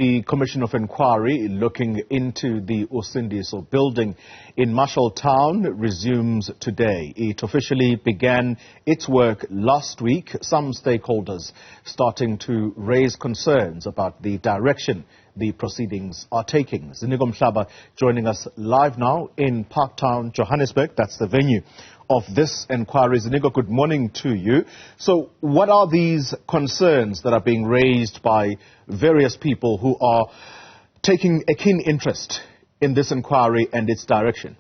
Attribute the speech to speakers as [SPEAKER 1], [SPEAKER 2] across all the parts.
[SPEAKER 1] The Commission of Inquiry looking into the Usindiso building in Marshalltown resumes today. It officially began its work last week. Some stakeholders starting to raise concerns about the direction the proceedings are taking. Ziniko Mhlaba joining us live now in Parktown, Johannesburg. That's the venue of this inquiry. Ziniko, good morning to you. So what are these concerns that are being raised by various people who are taking a keen interest in this inquiry and its direction?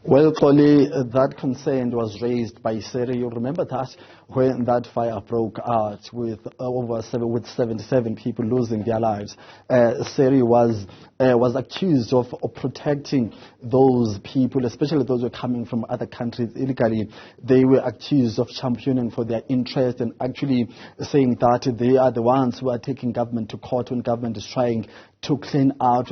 [SPEAKER 2] Well, Xoli, that concern was raised by Seri. You remember that when that fire broke out with 77 people losing their lives, Seri was accused of protecting those people, especially those who were coming from other countries illegally. They were accused of championing for their interest and actually saying that they are the ones who are taking government to court when government is trying to clean out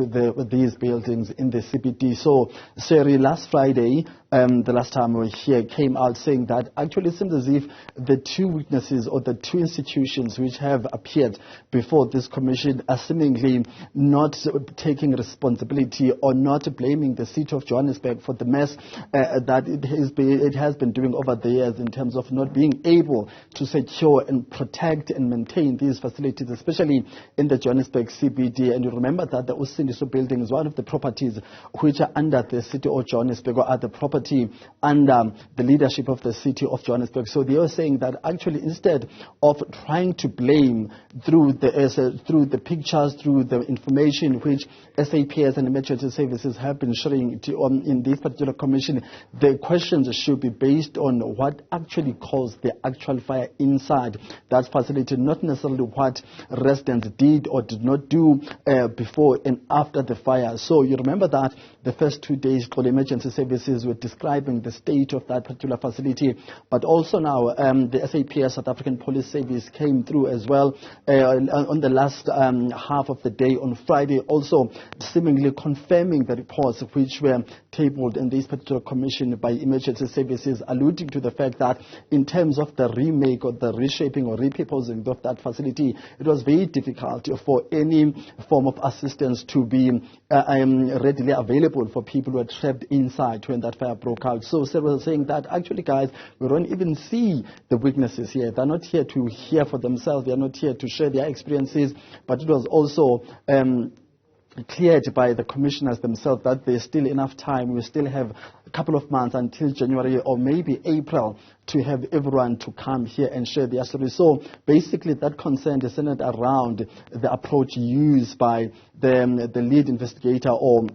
[SPEAKER 2] these buildings in the CBD. So, Seri, last Friday, the last time we were here, came out saying that actually it seems as if the two witnesses or the two institutions which have appeared before this commission are seemingly not taking responsibility or not blaming the city of Johannesburg for the mess that it has been doing over the years in terms of not being able to secure and protect and maintain these facilities, especially in the Johannesburg CBD. And you remember that the Usindiso building is one of the properties which are under the city of Johannesburg, or are the property under the leadership of the city of Johannesburg. So they are saying that actually instead of trying to blame through the pictures, through the information which SAPS and emergency services have been sharing in this particular commission, the questions should be based on what actually caused the actual fire inside that facility, not necessarily what residents did or did not do before and after the fire. So you remember that the first 2 days for the emergency services were describing the state of that particular facility, but also now the SAPS, South African Police Service, came through as well on the last half of the day on Friday, also seemingly confirming the reports which were tabled in this particular commission by emergency services, alluding to the fact that in terms of the remake or the reshaping or repurposing of that facility, it was very difficult for any form of assistance to be readily available for people who are trapped inside when that fire broke out. So several saying that actually, guys, we don't even see the witnesses here. They're not here to hear for themselves. They're not here to share their experiences. But it was also cleared by the commissioners themselves that there's still enough time. We still have a couple of months until January or maybe April to have everyone to come here and share their story. So basically that concern is centered around the approach used by the lead investigator or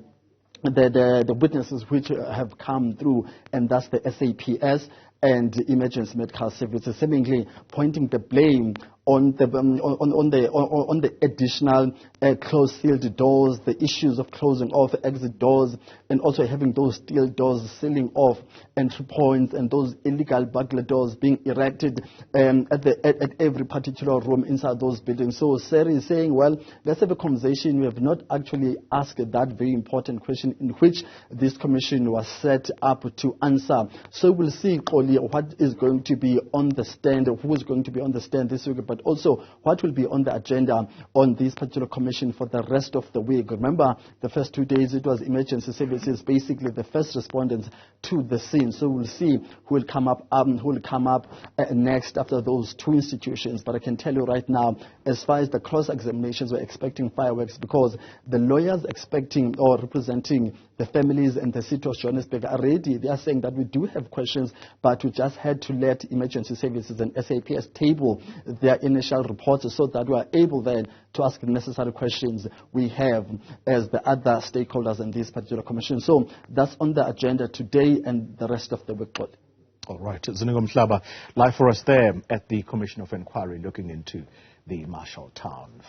[SPEAKER 2] the witnesses which have come through, and that's the SAPS and emergency medical services, seemingly pointing the blame on the additional closed sealed doors, the issues of closing off exit doors, and also having those steel doors sealing off entry points, and those illegal burglar doors being erected at every particular room inside those buildings. So Seri is saying, well, let's have a conversation. We have not actually asked that very important question in which this commission was set up to answer. So we'll see, Xoli, what is going to be on the stand, who is going to be on the stand this week, but also what will be on the agenda on this particular commission for the rest of the week. Remember, the first 2 days it was emergency services, basically the first respondents to the scene. So we'll see who will come up next after those two institutions. But I can tell you right now, as far as the cross-examinations, we're expecting fireworks, because the lawyers expecting or representing the families and the city of Johannesburg are ready. They are saying that we do have questions, but we just had to let emergency services and SAPS table their initial reports so that we are able then to ask the necessary questions we have as the other stakeholders in this particular commission. So that's on the agenda today and the rest of the week.
[SPEAKER 1] All right. Ziniko Mhlaba, live for us there at the Commission of Inquiry looking into the Marshalltown.